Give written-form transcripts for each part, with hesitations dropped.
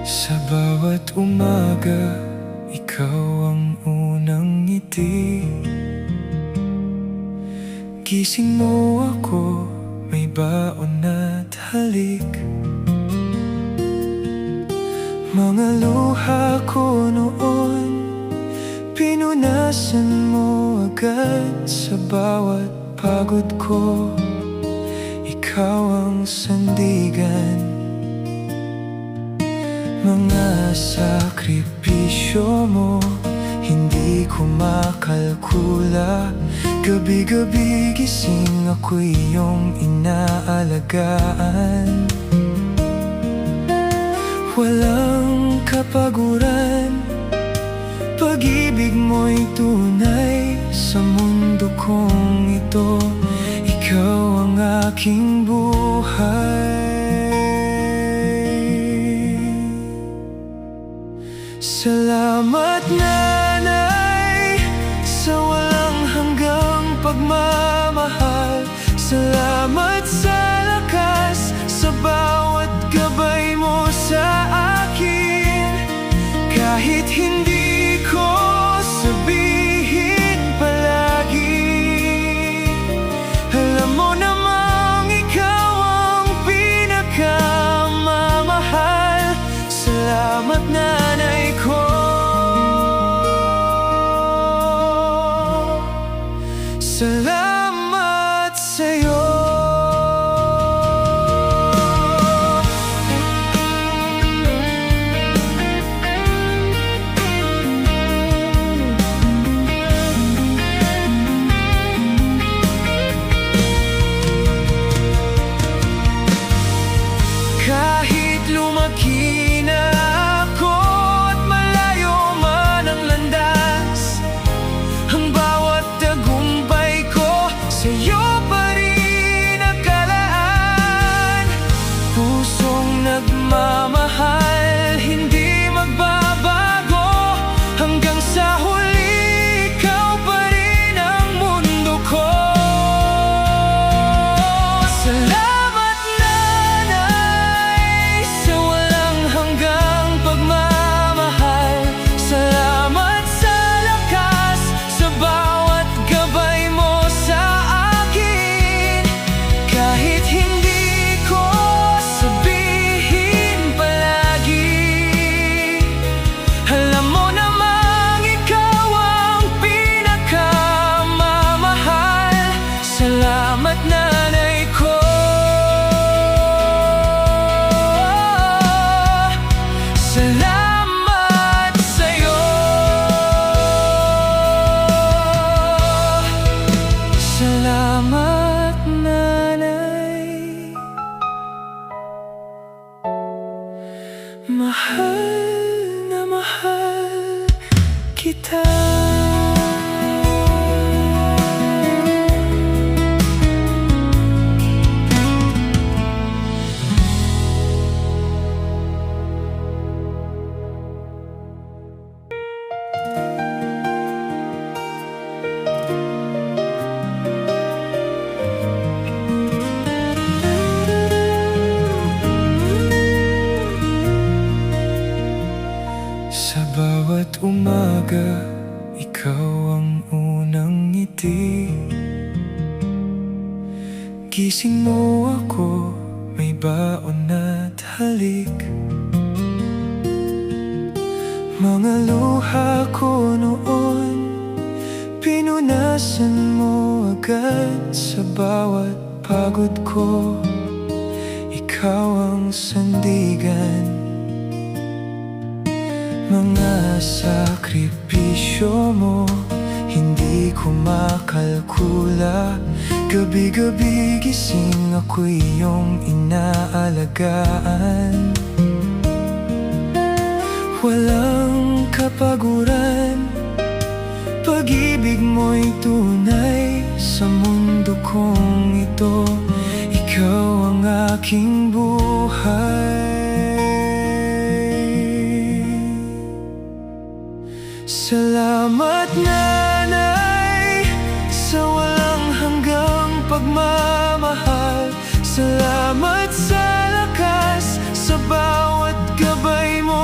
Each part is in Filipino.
Sa bawat umaga, ikaw ang unang ngiti. Gising mo ako, may baon at halik. Mga luha ko noon, pinunasan mo agad. Sa bawat pagod ko, ikaw ang sandigan. Mga sakripisyo mo, hindi ko makalkula. Gabi-gabi gising ako iyong inaalagaan. Walang kapaguran, pag-ibig mo'y tunay. Sa mundo kong ito, ikaw ang aking buhay. Salamat nanay, sa walang hanggang pagmamahal. Salamat sa lakas, sa bawat gabay mo sa akin. Kahit hindi ko sabihin palagi, alam mo namang ikaw ang pinakamamahal. Salamat nanay ko, salamat sa'yo. Kahit lumaki na ako at malayo man ang landas, ang bawat tagumpay ko sa'yo pa rin nakalaan. Pusong nagmamahal, hindi magbabago. Hanggang sa huli, ikaw pa rin ang mundo ko. Salamat nanay, sa walang hanggang pagmamahal. Salamat sa lakas, sa bawat gabay mo sa akin. Kahit hindi ko sabihin palagi, alam mo namang ikaw ang pinakamamahal. Salamat nanay ko, salamat sa'yo. Salamat nanay, mahal na mahal kita. Sa bawat umaga, ikaw ang unang ngiti. Gising mo ako, may baon at halik. Mga luha ko noon, pinunasan mo agad. Sa bawat pagod ko, ikaw ang sandigan. Mga sakripisyo mo, hindi ko makalkula. Gabi-gabi gising ako iyong inaalagaan. Walang kapaguran, pag-ibig mo'y tunay. Sa mundo kong ito, ikaw ang aking buhay. Salamat nanay, sa walang hanggang pagmamahal. Salamat sa lakas, sa bawat gabay mo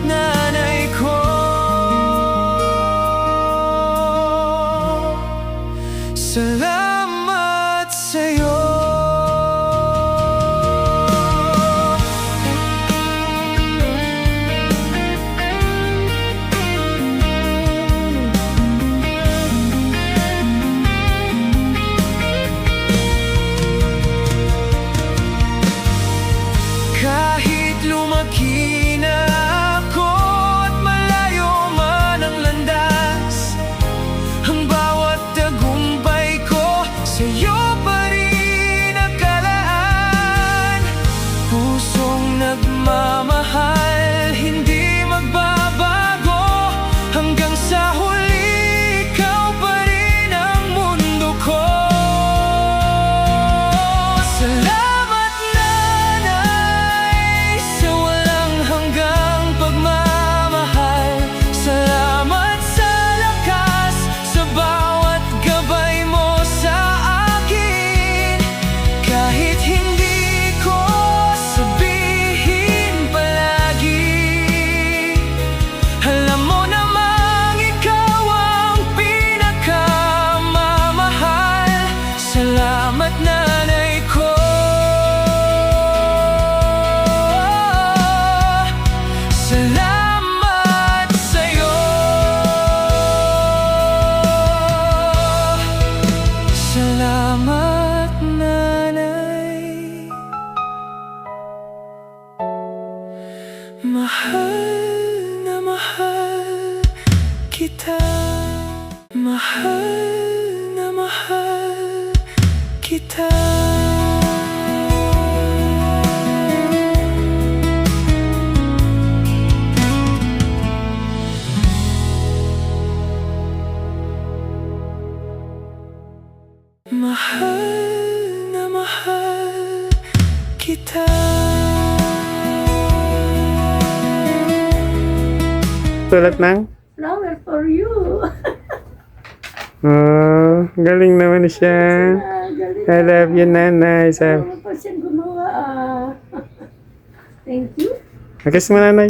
nanay ko. Salamat sa'yo. Kahit lumaki na ako at malayo man ang landas, ang bawat tagumpay ko sa'yo pa rin nakalaan. Pusong nagmamahal, hindi magbabago, hanggang sa huli ikaw pa rin ang mundo ko. Salamat nanay sa walang hanggang pagmamahal. Salamat sa lakas, sa bawat gabay mo sa akin. Kahit hindi ko sabihin palagi, alam mo namang ikaw ang pinakamamahal. Salamat nanay ko. Salamat sa'yo. Salamat nanay. Mahal na mahal kita. Mahal na mahal kita. Mahal na mahal kita. Sulat ng? Flower for you. Oh, galing naman siya. Galing. I love you, nanay. Sabi. Ano pa siyang gumawa? Thank you. Kiss mo, nanay.